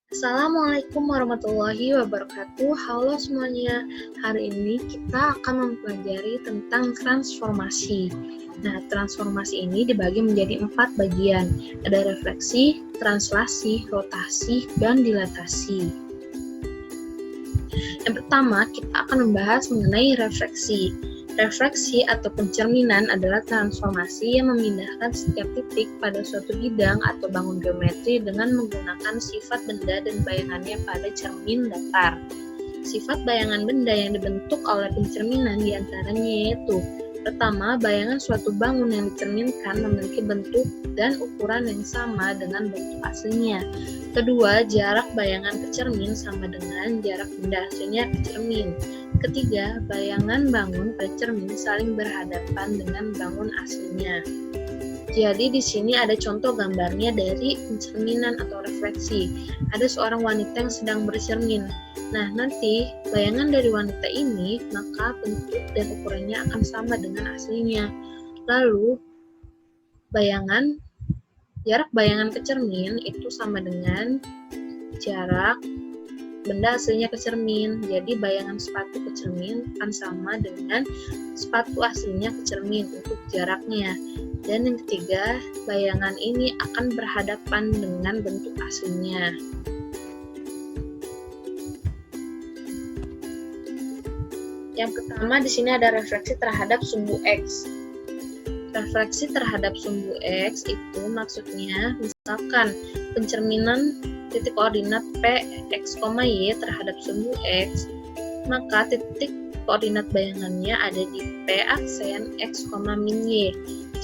Assalamualaikum warahmatullahi wabarakatuh. Halo semuanya. Hari ini kita akan mempelajari tentang transformasi. Nah, transformasi ini dibagi menjadi 4 bagian. Ada refleksi, translasi, rotasi, dan dilatasi. Yang pertama, kita akan membahas mengenai refleksi. Refleksi atau pencerminan adalah transformasi yang memindahkan setiap titik pada suatu bidang atau bangun geometri dengan menggunakan sifat benda dan bayangannya pada cermin datar. Sifat bayangan benda yang dibentuk oleh pencerminan diantaranya yaitu: pertama, bayangan suatu bangun yang dicerminkan memiliki bentuk dan ukuran yang sama dengan bentuk aslinya. Kedua, jarak bayangan ke cermin sama dengan jarak benda aslinya ke cermin. Ketiga, bayangan bangun pada cermin saling berhadapan dengan bangun aslinya. Jadi di sini ada contoh gambarnya dari pencerminan atau refleksi. Ada seorang wanita yang sedang bercermin. Nah, nanti bayangan dari wanita ini maka bentuk dan ukurannya akan sama dengan aslinya. Lalu jarak bayangan ke cermin itu sama dengan jarak benda aslinya ke cermin. Jadi bayangan sepatu ke cermin akan sama dengan sepatu aslinya ke cermin untuk jaraknya. Dan yang ketiga, bayangan ini akan berhadapan dengan bentuk aslinya. Yang pertama di sini ada refleksi terhadap sumbu X. Refleksi terhadap sumbu X itu maksudnya misalkan pencerminan titik koordinat P, X, Y terhadap sumbu X, maka titik koordinat bayangannya ada di P aksen X, min Y.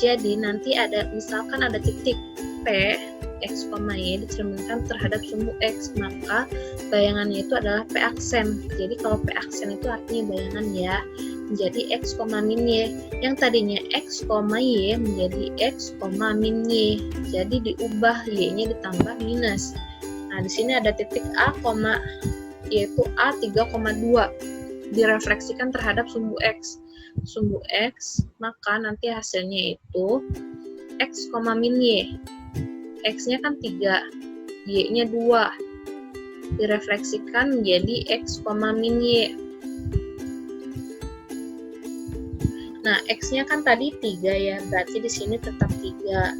Jadi nanti misalkan ada titik P, X, Y dicerminkan terhadap sumbu X, maka bayangannya itu adalah P aksen. Jadi kalau P aksen itu artinya bayangan ya, menjadi X, min Y. Yang tadinya X, Y menjadi X, min Y. Jadi diubah Y-nya ditambah minus. Nah, di sini ada titik A, yaitu A 3,2 direfleksikan terhadap sumbu X. Sumbu X, maka nanti hasilnya itu X, min Y. X-nya kan 3, Y-nya 2. Direfleksikan menjadi X, min Y. Nah, X-nya kan tadi 3 ya, berarti di sini tetap 3.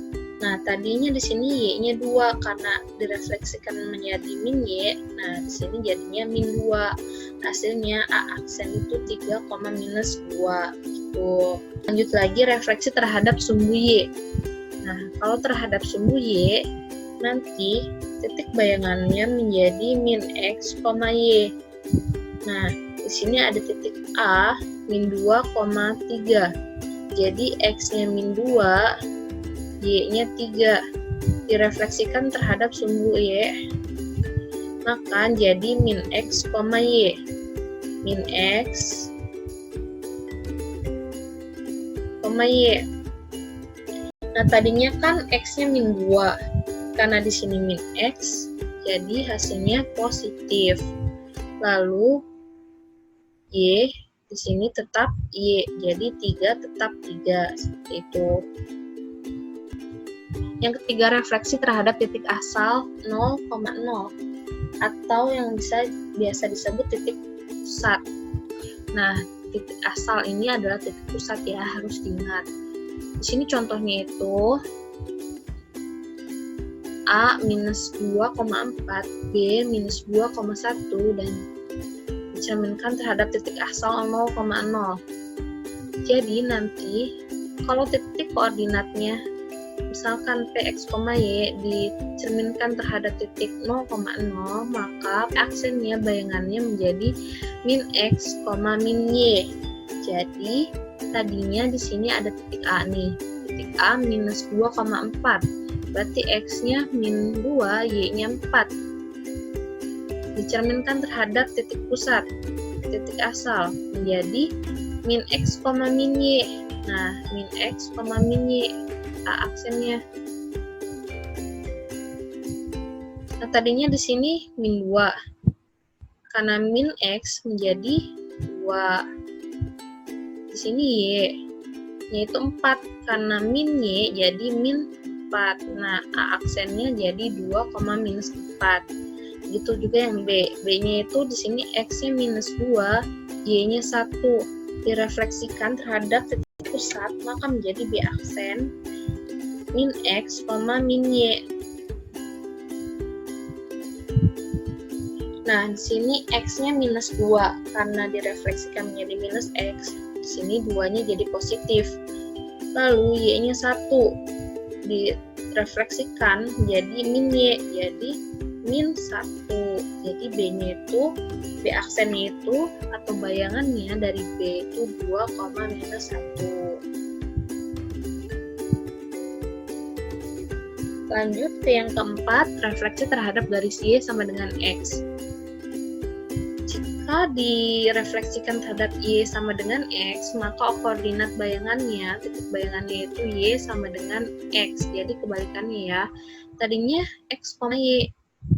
Nah, tadinya di sini Y-nya 2 karena direfleksikan menjadi min Y. Nah, di sini jadinya min 2. Hasilnya A aksen itu 3, minus 2 gitu. Lanjut lagi refleksi terhadap sumbu Y. Nah, kalau terhadap sumbu Y, nanti titik bayangannya menjadi min X, Y. Nah, di sini ada titik A min 2,3. Jadi X-nya min 2, Y-nya 3. Direfleksikan terhadap sumbu Y, maka jadi min X, Y. Min X, Y. Nah, tadinya kan X-nya min 2. Karena di sini min X, jadi hasilnya positif. Lalu Y di sini tetap Y, jadi 3 tetap 3, seperti itu. Yang ketiga, refleksi terhadap titik asal 0,0 atau yang biasa disebut titik pusat. Nah, titik asal ini adalah titik pusat ya, harus diingat. Di sini contohnya itu A minus 2,4, B minus 2,1 dan dicerminkan terhadap titik asal 0,0. Jadi nanti kalau titik koordinatnya misalkan Px, Y dicerminkan terhadap titik 0,0, maka aksennya bayangannya menjadi min X, min Y. Jadi tadinya di sini ada titik A nih, titik A minus 2,4. Berarti X-nya min 2, Y-nya 4. Dicerminkan terhadap titik pusat, titik asal, menjadi min X, min Y. Nah, min X, min Y, A aksennya. Nah, tadinya di sini min 2. Karena min X menjadi 2. Di sini Y itu 4. Karena min Y jadi min 4. Nah, A aksennya jadi 2, minus 4. Gitu juga yang B. B-nya itu di sini X-nya minus 2, Y-nya 1. Direfleksikan terhadap titik pusat, maka menjadi B aksen min X, min Y. Nah, di sini X-nya minus 2, karena direfleksikan menjadi minus X, di sini 2-nya jadi positif. Lalu Y-nya 1, direfleksikan menjadi min Y, jadi min 1. Jadi B-nya itu, B aksennya itu, atau bayangannya dari B itu 2, minus 1. Lanjut ke yang keempat, refleksi terhadap garis Y sama dengan X. Jika direfleksikan terhadap Y sama dengan X, maka koordinat bayangannya, titik bayangannya itu Y sama dengan X. Jadi kebalikannya ya. Tadinya X, Y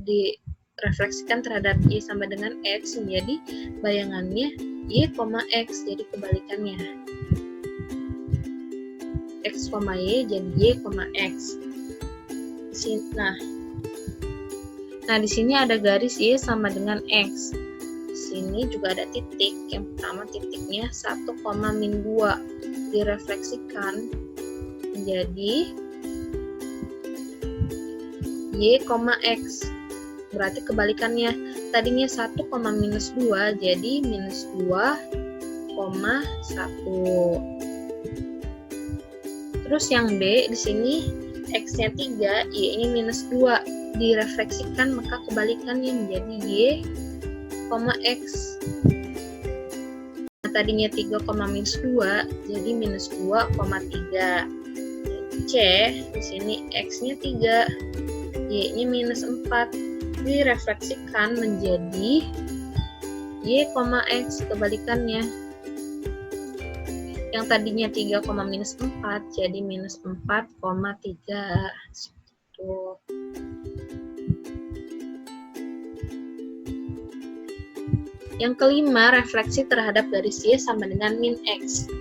direfleksikan terhadap Y sama dengan X, menjadi bayangannya Y, X. Jadi kebalikannya. X, Y jadi Y, X. Nah, di sini ada garis Y sama dengan X. Sini juga ada titik. Yang pertama titiknya 1, min 2 direfleksikan menjadi Y, X. Berarti kebalikannya. Tadinya 1, minus 2 jadi minus 2, 1. Terus yang B di sini X-nya 3, Y-nya minus 2 direfleksikan, maka kebalikannya menjadi Y, X. Nah, tadinya 3, minus 2 jadi minus 2, 3. C di sini X-nya 3, Y-nya minus 4 direfleksikan menjadi Y, X. Kebalikannya. Yang tadinya 3, minus 4 jadi minus 4, 3. Tuh. Yang kelima, refleksi terhadap garis Y sama dengan min X.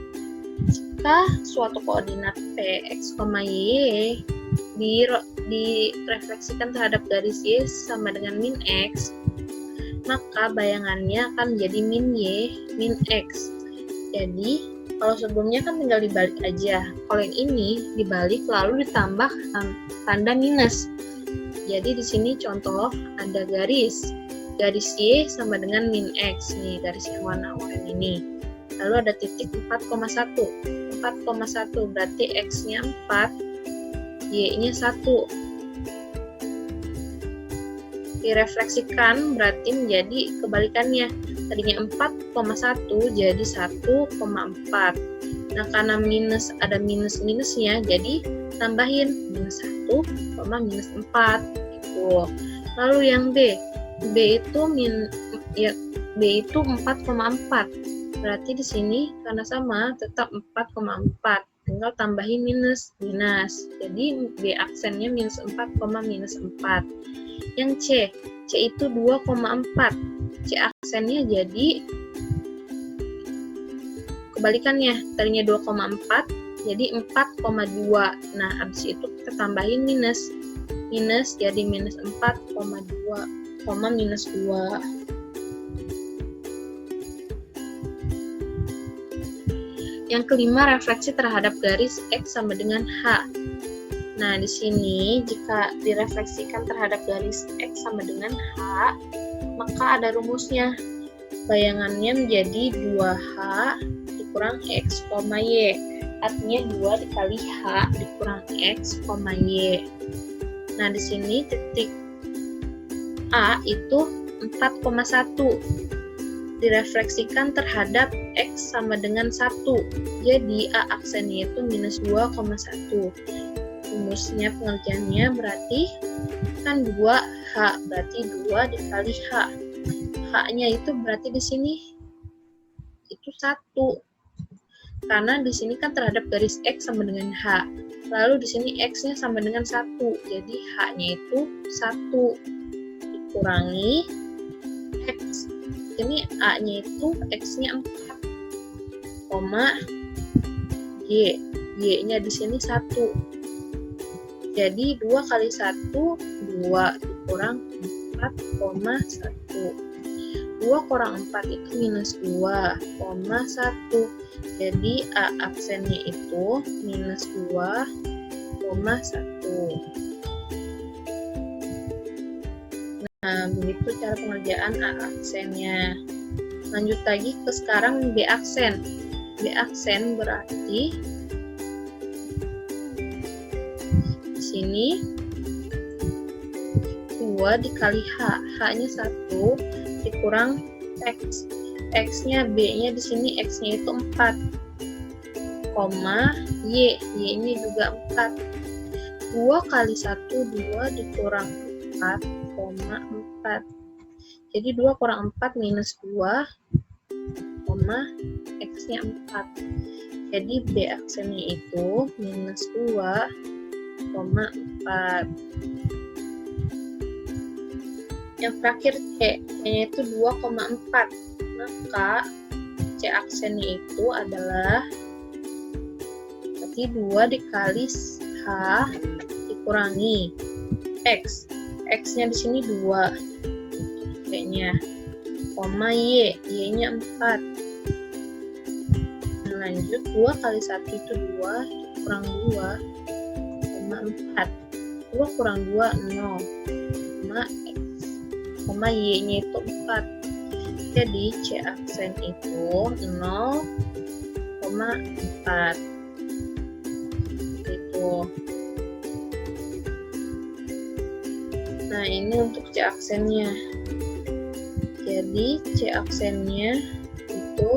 Jika suatu koordinat P, X, Y direfleksikan terhadap garis Y sama dengan min X, maka bayangannya akan menjadi min Y, min X. Jadi, kalau sebelumnya kan tinggal dibalik aja. Kalau yang ini dibalik lalu ditambah tanda minus. Jadi di sini contoh ada garis Y sama dengan min X nih, garis yang warna oranye ini. Lalu ada titik 4,1. 4,1 berarti X-nya 4, Y-nya 1. Direfleksikan berarti menjadi kebalikannya. Tadinya 4,1 jadi 1,4. Nah, karena minus ada minus-minusnya, jadi tambahin minus 1, minus 4 gitu. Lalu yang B itu B itu 4,4. Berarti di sini karena sama tetap 4,4. Tinggal tambahin minus. Jadi B aksennya minus 4, minus 4. Yang C itu 2,4. C aksennya jadi kebalikannya. Tadinya 2,4 jadi 4,2. Nah, habis itu kita tambahin minus jadi minus 4,2, minus 2. Yang kelima, refleksi terhadap garis X sama dengan H. Nah, di sini jika direfleksikan terhadap garis X sama dengan H, maka ada rumusnya. Bayangannya menjadi 2H dikurang X, Y. Artinya 2 dikali H dikurang X, Y. Nah, di sini titik A itu 4,1. Direfleksikan terhadap X sama dengan 1. Jadi A aksennya itu minus 2,1. Rumusnya pengerjaannya berarti kan 2H, berarti 2 dikali H. H-nya itu berarti di sini itu 1. Karena di sini kan terhadap garis X sama dengan H. Lalu di sini X-nya sama dengan 1. Jadi H-nya itu 1 dikurangi X. Ini A-nya itu X-nya 4, Y. Y-nya di sini 1. Jadi 2 kali 1, 2 dikurang 4, 4,1. 2 kurang 4 itu minus 2,1. Jadi A aksennya itu minus 2,1. Nah, begitu cara pengerjaan A aksennya. Lanjut lagi ke sekarang B aksen. B aksen berarti di sini 2 dikali H. H-nya 1 dikurang X. X-nya B-nya di sini X-nya itu 4, Y. Y-nya juga 4. 2 kali 1 2 dikurang 4,4. Jadi 2 kurang 4 minus 2, X-nya 4. Jadi B aksennya itu minus 2,4. Yang terakhir C, C-nya itu 2,4. Maka C aksennya itu adalah berarti 2 dikali H dikurangi X. X-nya di sini 2. B-nya, Y. Y-nya 4. Nah, lanjut 2 kali 1 itu 2 kurang 2,4. 2 kurang 2 0, X, Y-nya itu 4. Jadi C aksen itu 0,4. Gitu. Nah, ini untuk C aksennya. Jadi C aksennya itu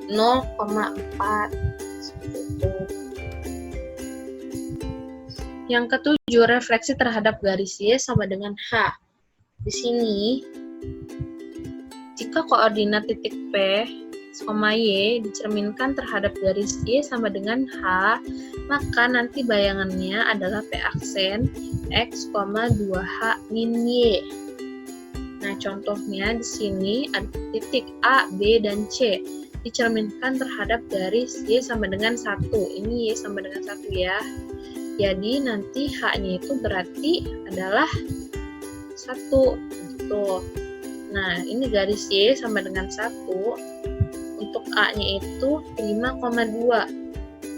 0,4. Seperti itu. Yang ketujuh, refleksi terhadap garis Y sama dengan H. Di sini, jika koordinat titik P, Y dicerminkan terhadap garis Y sama dengan H, maka nanti bayangannya adalah P aksen X, 2H min Y. Nah, contohnya di sini ada titik A, B, dan C dicerminkan terhadap garis Y sama dengan 1. Ini Y sama dengan 1 ya. Jadi nanti H-nya itu berarti adalah 1. Tuh. Nah, ini garis Y sama dengan 1. Untuk A-nya itu 5,2.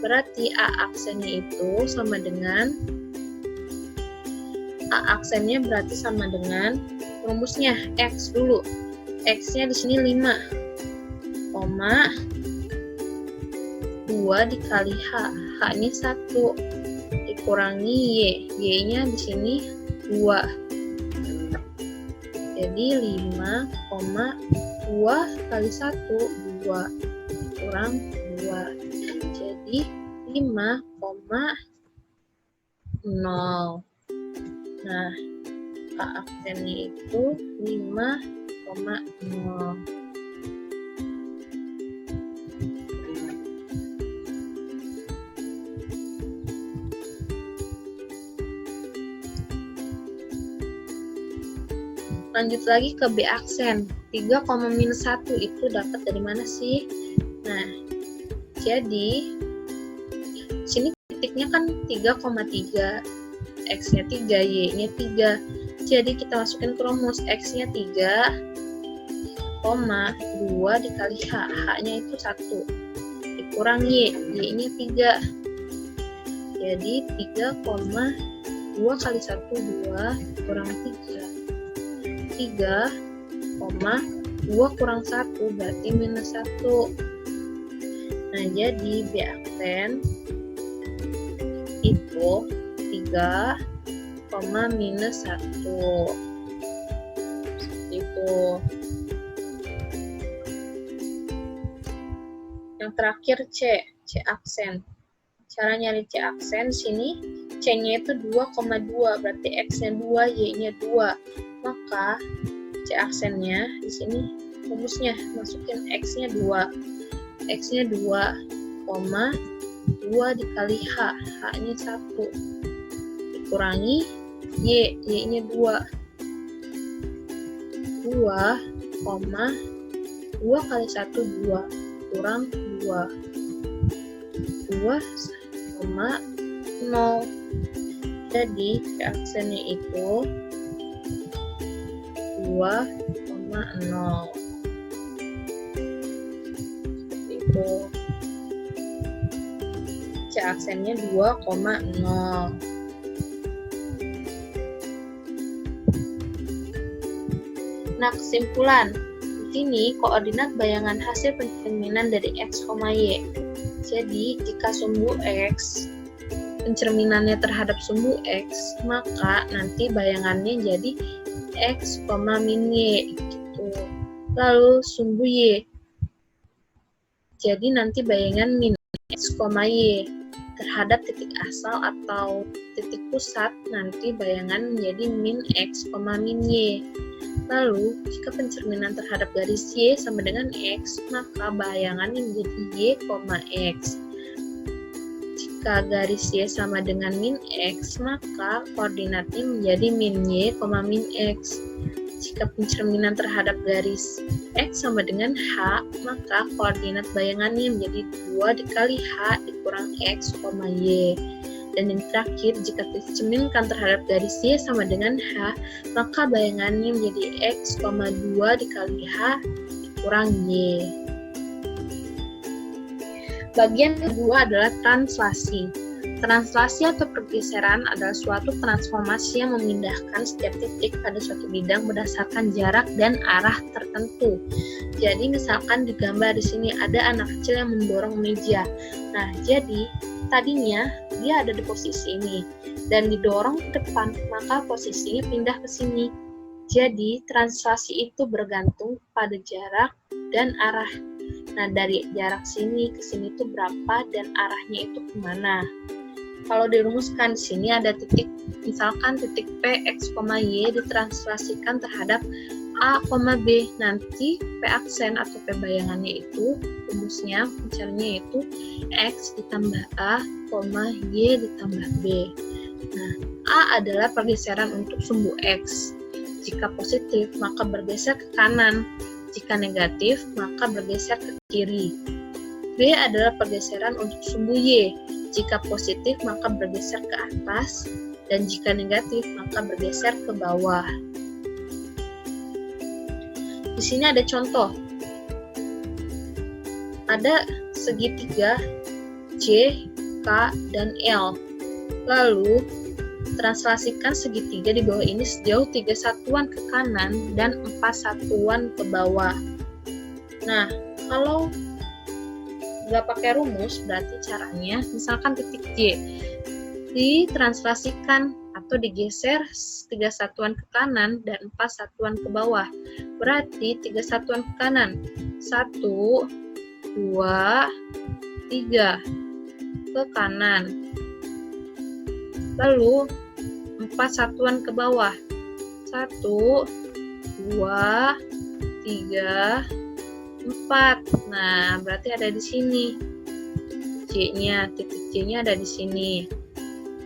Berarti A aksennya itu sama dengan A aksennya berarti sama dengan rumusnya X dulu. X-nya di sini 5, 2 dikali H. H-nya 1 dikurangi Y. Y-nya di sini 2. Jadi 5,2 kali 1 2 kurang 2. Jadi 5,0. Nah, A aksennya itu 5,0. Lanjut lagi ke B aksen. 3,-1 itu dapat dari mana sih? Nah, jadi sini titiknya kan 3,3. X-nya 3, Y-nya 3. Jadi kita masukin ke rumus. X-nya 3, 2 dikali H. H-nya itu 1. Dikurang Y. Y-nya 3. Jadi 3,2 kali 1, 2 kurang 3. 3,2 kurang 1 berarti minus 1. Nah, jadi B aksen itu 3, minus 1. Seperti itu. Yang terakhir C aksen. Cara nyari C aksen sini C-nya itu 2,2, berarti X-nya 2, Y-nya 2. Maka C aksennya di sini rumusnya masukin X-nya 2. X-nya 2,2 dikali H. H-nya 1. Dikurangi Y. Y-nya 2. 2,2 kali 1, 2. Kurang 2. 2,0. Jadi C aksennya itu 2,0. Itu C aksennya 2,0. Nah, kesimpulan. Di sini koordinat bayangan hasil pencerminan dari X, Y. Jadi, jika sumbu X pencerminannya terhadap sumbu X, maka nanti bayangannya jadi X, min Y gitu. Lalu sumbu Y. Jadi nanti bayangan min X, Y terhadap titik asal atau titik pusat, nanti bayangan menjadi min X, min Y. Lalu, jika pencerminan terhadap garis Y sama dengan X, maka bayangannya menjadi Y, X. Jika garis Y sama dengan min X, maka koordinatnya menjadi min Y, min X. Jika pencerminan terhadap garis X sama dengan H, maka koordinat bayangannya menjadi 2 dikali H dikurang X, Y. Dan yang terakhir, jika dicerminkan terhadap garis Y sama dengan H, maka bayangannya menjadi X, 2 dikali H dikurang Y. Bagian kedua adalah translasi. Translasi atau pergeseran adalah suatu transformasi yang memindahkan setiap titik pada suatu bidang berdasarkan jarak dan arah tertentu. Jadi misalkan di gambar di sini ada anak kecil yang mendorong meja. Nah, jadi tadinya dia ada di posisi ini dan didorong ke depan, maka posisinya pindah ke sini. Jadi translasi itu bergantung pada jarak dan arah. Nah, dari jarak sini ke sini itu berapa dan arahnya itu kemana? Kalau dirumuskan di sini ada titik, misalkan titik P, X, Y ditranslasikan terhadap A, B. Nanti P aksen atau P bayangannya itu, rumusnya, pencariannya itu X ditambah A, Y ditambah B. Nah, A adalah pergeseran untuk sumbu X. Jika positif, maka bergeser ke kanan. Jika negatif, maka bergeser ke kiri. B adalah pergeseran untuk sumbu Y. Jika positif, maka bergeser ke atas. Dan jika negatif, maka bergeser ke bawah. Di sini ada contoh. Ada segitiga C, K, dan L. Lalu, translasikan segitiga di bawah ini sejauh 3 satuan ke kanan dan 4 satuan ke bawah. Nah, kalau nggak pakai rumus, berarti caranya, misalkan titik J, ditranslasikan atau digeser 3 satuan ke kanan dan 4 satuan ke bawah. Berarti 3 satuan ke kanan, 1, 2, 3 ke kanan. Lalu 4 satuan ke bawah, 1, 2, 3, 4. Nah, berarti ada di sini J-nya, titik J-nya ada di sini.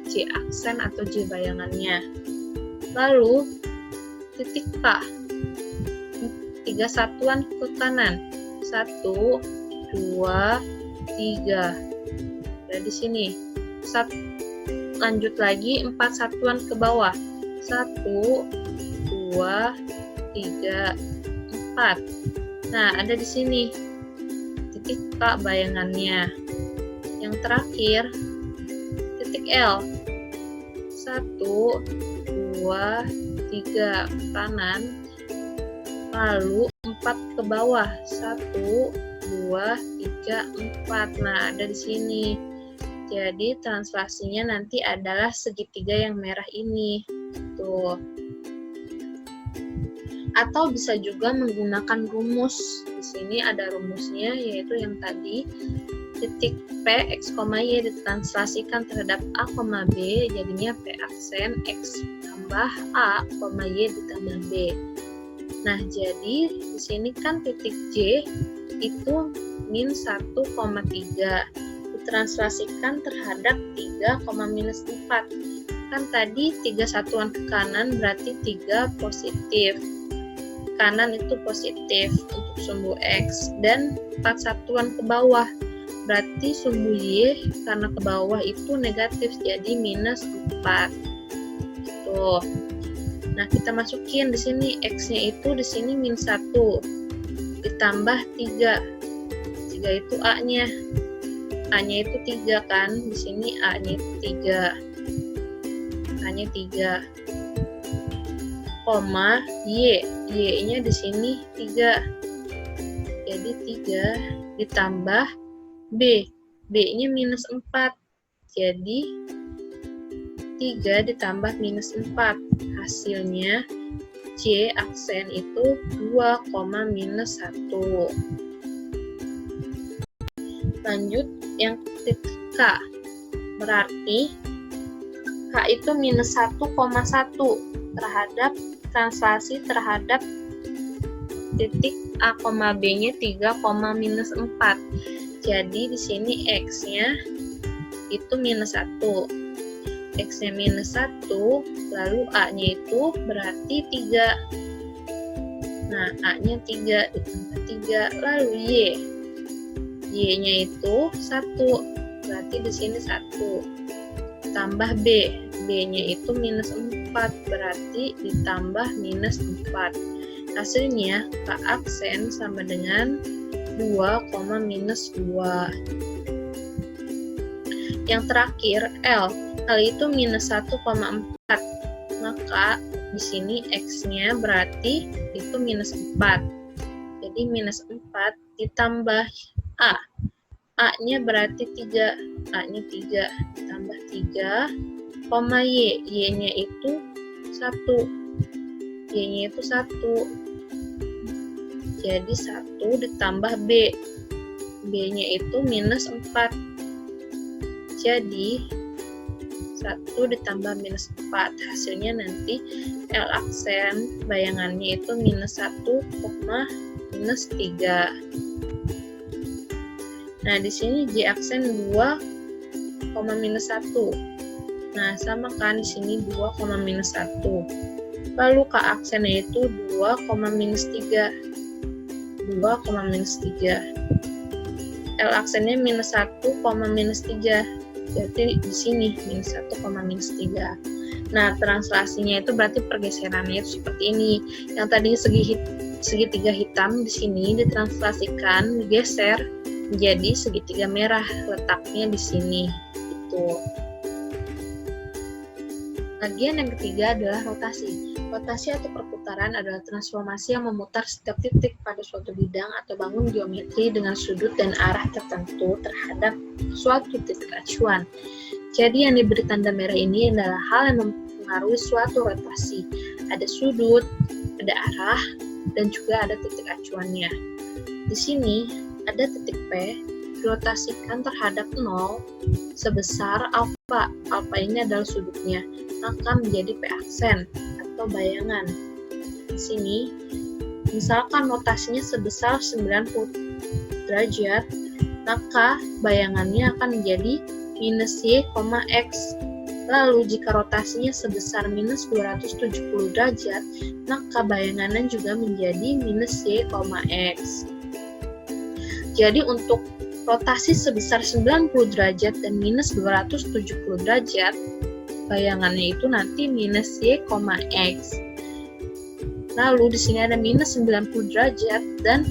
J aksen atau J bayangannya. Lalu titik K, 3 satuan ke kanan, 1, 2, 3. Ada di sini. Lanjut lagi 4 satuan ke bawah, 1, 2, 3, 4. Nah, ada di sini titik K bayangannya. Yang terakhir titik L, 1, 2, 3 ke kanan, lalu 4 ke bawah, 1, 2, 3, 4. Nah, ada di sini. Jadi translasinya nanti adalah segitiga yang merah ini. Tuh. Atau bisa juga menggunakan rumus. Di sini ada rumusnya, yaitu yang tadi titik P, X, Y ditranslasikan terhadap A, B, jadinya P aksen X tambah A, Y ditambah B. Nah, jadi di sini kan titik J itu min 1,3 ditranslasikan terhadap 3,-4. Kan tadi 3 satuan ke kanan berarti 3 positif. Kanan itu positif untuk sumbu X, dan 4 satuan ke bawah berarti sumbu Y karena ke bawah itu negatif, jadi minus 4. Tuh. Nah, kita masukin di sini X-nya itu di sini min 1 ditambah 3. 3 itu A-nya. A-nya itu 3 kan? Di sini A-nya itu 3. A-nya 3. Koma Y. Y-nya di sini 3. Jadi 3 ditambah B. B-nya minus 4. Jadi 3 ditambah minus 4. Hasilnya C aksen itu 2, minus 1. Lanjut yang titik K. Berarti K itu minus 1,1 terhadap translasi terhadap titik A, B-nya 3, minus 4. Jadi di sini X-nya itu minus 1. X-nya minus 1, lalu A-nya itu berarti 3. Nah, A-nya 3 ditambah 3, lalu Y. Y-nya itu 1, berarti di sini 1. Tambah B. B-nya itu minus 4, berarti ditambah minus 4. Hasilnya K aksen sama dengan 2, minus 2. Yang terakhir L. L itu minus 1,4. Maka di sini X-nya berarti itu minus 4. Jadi minus 4 ditambah A. A-nya berarti 3. A-nya 3 ditambah 3, Y. Y-nya itu 1. Y-nya itu 1. Jadi 1 ditambah B. B-nya itu minus 4. Jadi 1 ditambah minus 4. Hasilnya nanti L aksen bayangannya itu minus 1, minus 3. Nah, di sini J aksen 2, minus 1. Nah, sama kan di sini 2, minus 1. Lalu K aksennya itu 2, minus 3. 2, minus 3. L aksennya minus 1, minus 3. Jadi di sini minus 1, minus 3. Nah, translasinya itu berarti pergeserannya itu seperti ini. Yang tadi segitiga hitam di sini ditranslasikan, digeser menjadi segitiga merah, letaknya di sini. Itu. Bagian yang ketiga adalah rotasi. Rotasi atau perputaran adalah transformasi yang memutar setiap titik pada suatu bidang atau bangun geometri dengan sudut dan arah tertentu terhadap suatu titik acuan. Jadi yang diberi tanda merah ini adalah hal yang mempengaruhi suatu rotasi. Ada sudut, ada arah, dan juga ada titik acuannya. Di sini ada titik P dirotasikan terhadap 0 sebesar alfa. Alfa ini adalah sudutnya, maka menjadi P aksen atau bayangan. Di sini, misalkan rotasinya sebesar 90 derajat, maka bayangannya akan menjadi minus Y, X. Lalu jika rotasinya sebesar minus 270 derajat, maka bayangannya juga menjadi minus Y, X. Jadi untuk rotasi sebesar 90 derajat dan minus 270 derajat, bayangannya itu nanti minus Y, X. Lalu di sini ada minus 90 derajat dan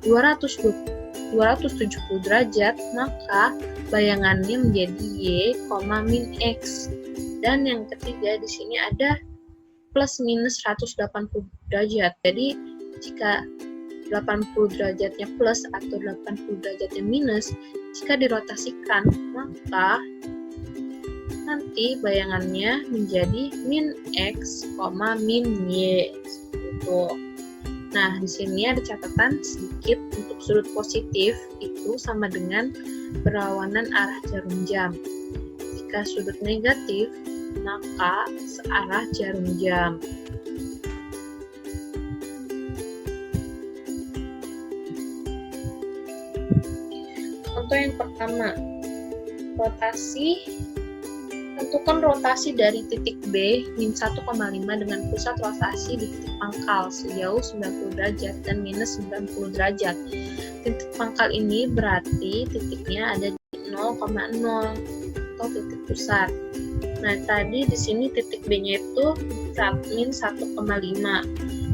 270 derajat, maka bayangannya menjadi Y, min X. Dan yang ketiga di sini ada plus minus 180 derajat. Jadi jika 80 derajatnya plus atau 80 derajatnya minus, jika dirotasikan, maka nanti bayangannya menjadi min X, min Y. Gitu. Nah, di sini ada catatan sedikit untuk sudut positif itu sama dengan berlawanan arah jarum jam. Jika sudut negatif, maka searah jarum jam. Contoh yang pertama, rotasi. Tentukan rotasi dari titik B min 1,5 dengan pusat rotasi di titik pangkal sejauh 90 derajat dan minus 90 derajat. Titik pangkal ini berarti titiknya ada di 0,0 atau titik pusat. Nah, tadi di sini titik B-nya itu min 1,5.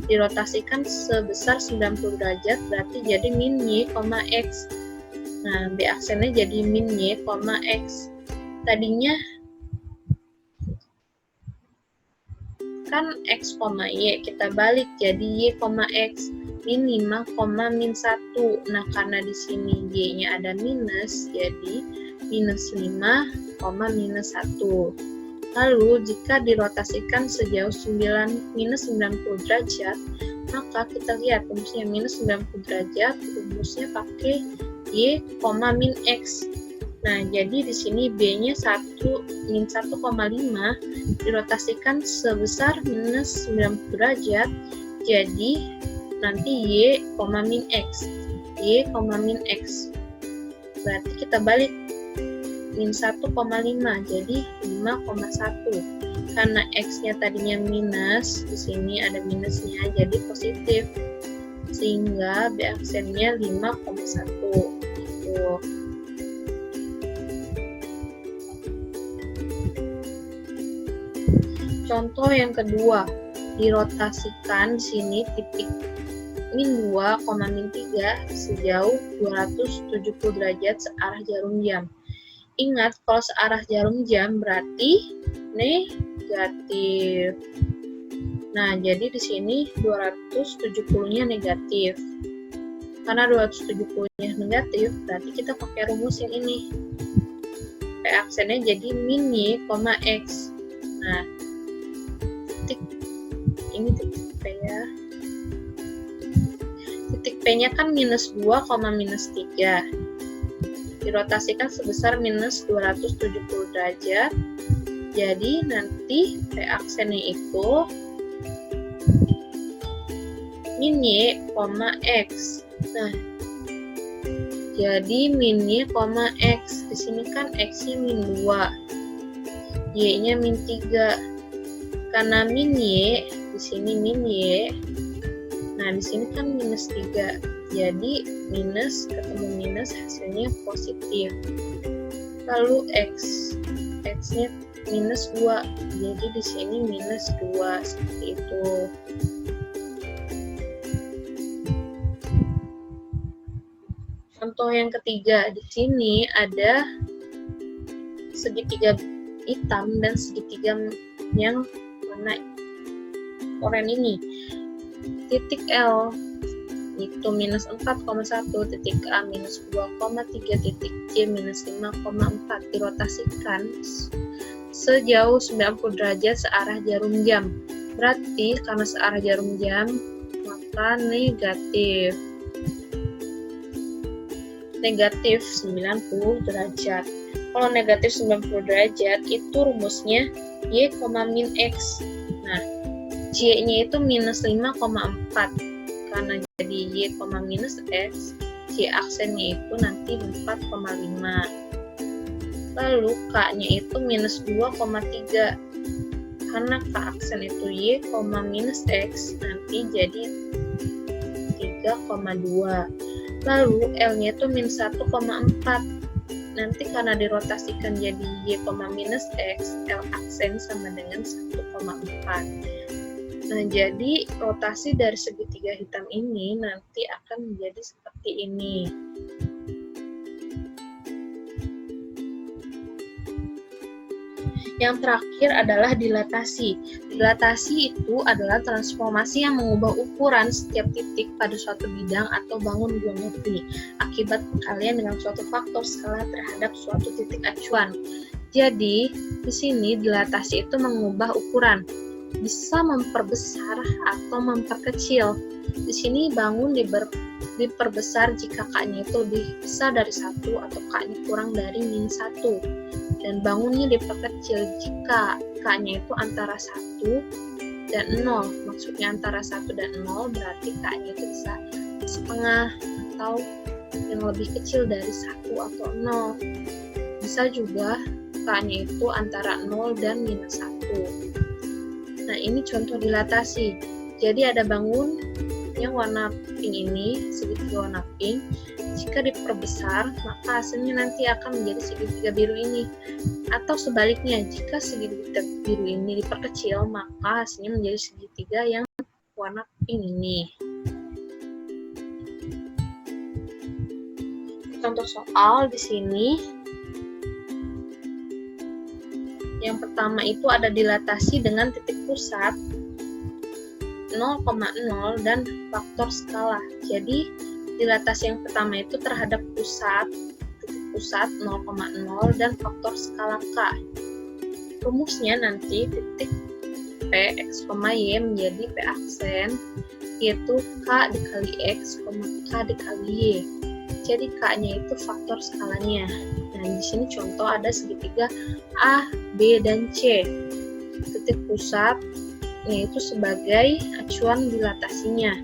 Dirotasikan sebesar 90 derajat, berarti jadi min Y, X. Nah, B aksennya jadi min Y, X. Tadinya kan X, Y, kita balik jadi Y, X. Min 5, min 1. Nah, karena di sini Y-nya ada minus, jadi minus 5, minus 1. Lalu, jika dirotasikan sejauh minus 90 derajat, maka kita lihat rumusnya minus 90 derajat, rumusnya pakai Y, min X. Nah, jadi di sini B-nya min 1,5 dirotasikan sebesar minus 90 derajat, jadi nanti Y, min X. Y, min X. Berarti kita balik min 1,5 jadi 5,1. Karena X-nya tadinya minus, di sini ada minusnya jadi positif. Sehingga B aksennya 5,1. Gitu. Contoh yang kedua, dirotasikan di sini titik min 2, min 3 sejauh 270 derajat searah jarum jam. Ingat, kalau searah jarum jam berarti negatif. Nah, jadi di sini 270-nya negatif. Karena 270-nya negatif, berarti kita pakai rumus yang ini. P aksennya jadi min Y, X. Nah, ini titik P ya. Titik P-nya kan minus 2, minus 3. Dirotasikan sebesar minus 270 derajat. Jadi nanti P aksennya itu min Y, X. Nah, jadi min Y, X. Di sini kan X-nya min 2. Y-nya min 3. Karena min Y, di sini min Y. Nah, di sini kan minus 3. Jadi minus ketemu minus hasilnya positif. Lalu X-nya minus 2. Jadi di sini minus 2 seperti itu. Contoh yang ketiga, di sini ada segitiga hitam dan segitiga yang warna oranye ini. Titik L itu minus 4,1, titik A minus 2,3, titik C minus 5,4 dirotasikan sejauh 90 derajat searah jarum jam. Berarti karena searah jarum jam, maka negatif 90 derajat. Kalau negatif 90 derajat itu rumusnya Y, min X. Nah, C-nya itu minus 5,4. Karena jadi Y, minus X, C aksennya itu nanti 4,5. Lalu K-nya itu minus 2,3. Karena K aksen itu Y, minus X, nanti jadi 3,2. Lalu L-nya itu minus 1,4. Nanti karena dirotasikan jadi Y, minus X, L aksen sama dengan 1,4. Nah, jadi rotasi dari segitiga hitam ini nanti akan menjadi seperti ini. Yang terakhir adalah dilatasi. Dilatasi itu adalah transformasi yang mengubah ukuran setiap titik pada suatu bidang atau bangun geometri akibat perkalian dengan suatu faktor skala terhadap suatu titik acuan. Jadi, di sini dilatasi itu mengubah ukuran, bisa memperbesar atau memperkecil. Di sini bangun diperbesar jika K-nya itu lebih besar dari 1 atau K-nya kurang dari min 1. Dan bangunnya diperkecil jika K-nya itu antara 1 dan 0. Maksudnya antara 1 dan 0 berarti K-nya itu bisa setengah atau yang lebih kecil dari 1 atau 0. Bisa juga K-nya itu antara 0 dan minus 1. Nah, ini contoh dilatasi. Jadi ada bangun yang warna pink ini, segitiga warna pink, jika diperbesar, maka hasilnya nanti akan menjadi segitiga biru ini. Atau sebaliknya, jika segitiga biru ini diperkecil, maka hasilnya menjadi segitiga yang warna pink ini. Contoh soal di sini. Yang pertama itu ada dilatasi dengan titik pusat 0,0 dan faktor skala. Jadi dilatasi yang pertama itu terhadap titik pusat 0,0 dan faktor skala K. Rumusnya nanti titik P, X, Y menjadi P aksen, yaitu K dikali X, K dikali Y. Jadi K-nya itu faktor skalanya. Nah, di sini contoh ada segitiga A, B, dan C. Titik pusat yaitu sebagai acuan dilatasinya.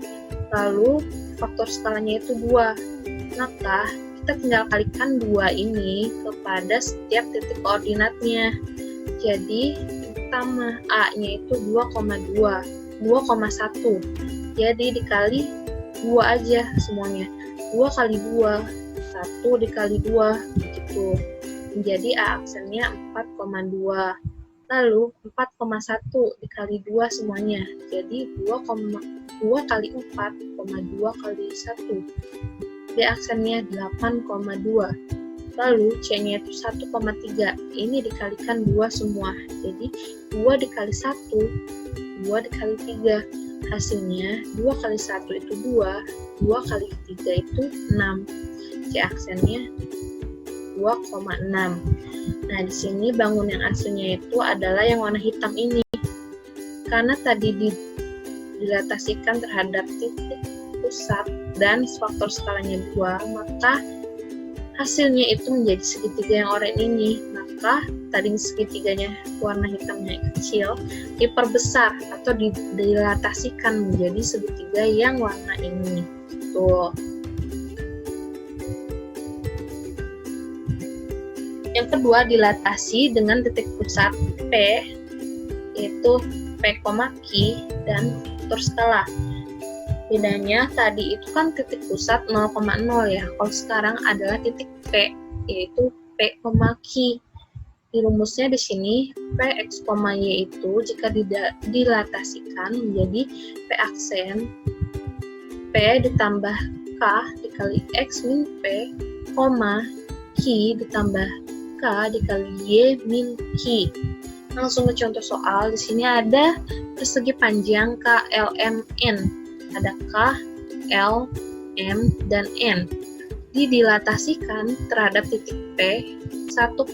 Lalu faktor skalanya itu 2. Maka kita tinggal kalikan 2 ini kepada setiap titik koordinatnya. Jadi pertama A-nya itu 2,1. Jadi dikali 2 aja semuanya. 2 kali 2, 1 dikali 2, begitu. Menjadi A aksennya 4,2. Lalu 4,1 dikali 2 semuanya. Jadi 2 kali 4, 2 kali 1. B aksennya 8,2. Lalu C-nya itu 1,3. Ini dikalikan 2 semua. Jadi 2 dikali 1, 2 dikali 3. Hasilnya 2 kali 1 itu 2, 2 kali 3 itu 6. C aksennya 2,6. Nah, di sini bangun yang aslinya itu adalah yang warna hitam ini. Karena tadi dilatasikan terhadap titik pusat dan faktor skalanya 2, maka hasilnya itu menjadi segitiga yang oranye ini. Maka tadi segitiganya warna hitamnya kecil diperbesar atau dilatasikan menjadi segitiga yang warna ini. Tuh. Yang kedua, dilatasi dengan titik pusat P, yaitu P, Q dan faktor skala. Bedanya tadi itu kan titik pusat 0,0 ya. Kalau sekarang adalah titik P, yaitu P, Q. Di rumusnya di sini P, X, Y itu jika dilatasikan menjadi P aksen P ditambah K dikali X min P, Q ditambah K dikali Y min Q. Langsung ke contoh soal. Di sini ada persegi panjang KLMN. Ada K, L, M, dan N. Dilatasikan terhadap titik P 1,4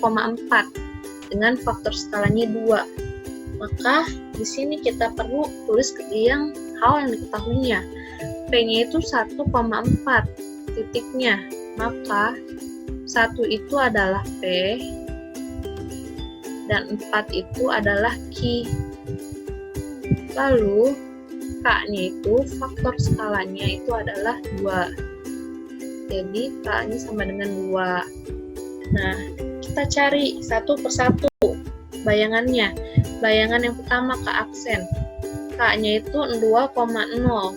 dengan faktor skalanya 2. Maka di sini kita perlu tulis yang hal yang diketahuinya. P-nya itu 1,4 titiknya. Maka 1 itu adalah P dan 4 itu adalah Q. Lalu K-nya itu faktor skalanya itu adalah 2. Jadi K-nya sama dengan 2. Nah, kita cari satu persatu bayangannya. Bayangan yang pertama K aksen. K-nya itu 2,0.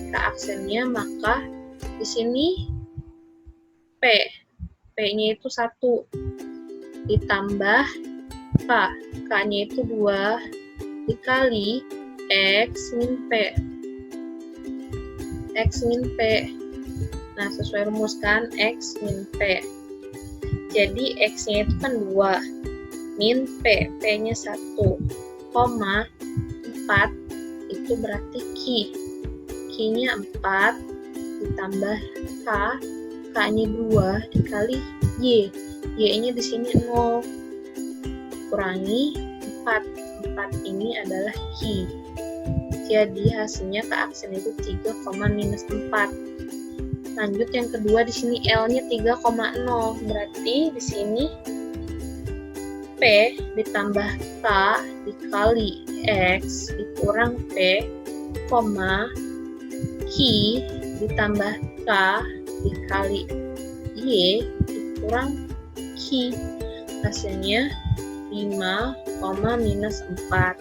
K aksennya, maka di sini P. P-nya itu 1 ditambah K. K-nya itu 2 dikali X min P. X min P. Nah, sesuai rumus kan, X min P. Jadi X-nya itu kan 2 min P. P-nya 1, 4 itu berarti Q. Q-nya 4 ditambah K. K-nya 2 dikali Y. Y-nya di sini 0. Kurangi 4. 4 ini adalah Q. Jadi hasilnya K aksen itu 3,-4. Lanjut yang kedua, di sini L-nya 3,0. Berarti di sini P ditambah K dikali X dikurang P, Q ditambah K dikali Y dikurang Q. Hasilnya 5,-4.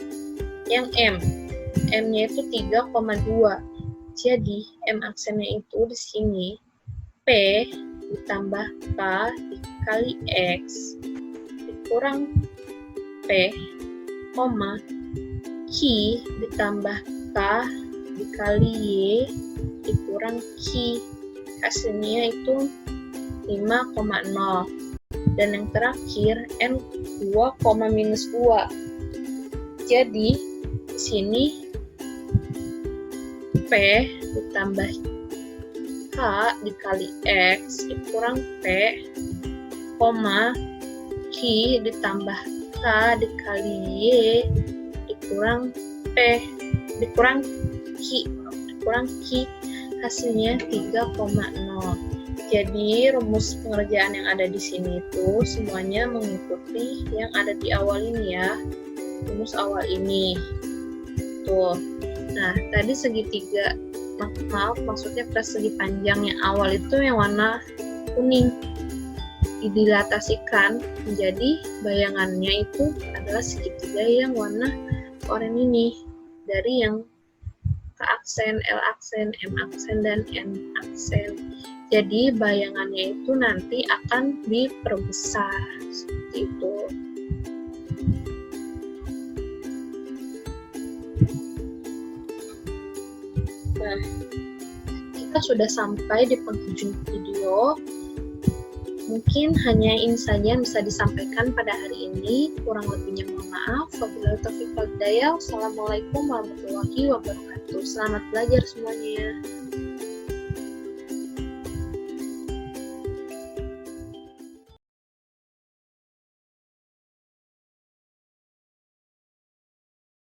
Yang M, M-nya itu 3,2. Jadi, M aksennya itu di sini P ditambah K dikali X dikurang P, koma, Q ditambah K dikali Y dikurang Q. Hasilnya itu 5,0. Dan yang terakhir, N 2, minus 2. Jadi, di sini P ditambah K dikali X dikurang P, koma, Q ditambah K dikali Y dikurang P, dikurang Q. Hasilnya 3,0. Jadi, rumus pengerjaan yang ada di sini itu semuanya mengikuti yang ada di awal ini ya. Rumus awal ini. Tuh. Nah, tadi segitiga, maksudnya persegi panjang yang awal itu yang warna kuning. Didilatasikan menjadi bayangannya itu adalah segitiga yang warna oranye ini. Dari yang K aksen, L aksen, M aksen, dan N aksen. Jadi bayangannya itu nanti akan diperbesar seperti itu. Nah, kita sudah sampai di penghujung video. Mungkin hanya ini saja yang bisa disampaikan pada hari ini. Kurang lebihnya mohon maaf. Wabillahi taufiq wal hidayah. Wassalamualaikum warahmatullahi wabarakatuh. Selamat belajar semuanya.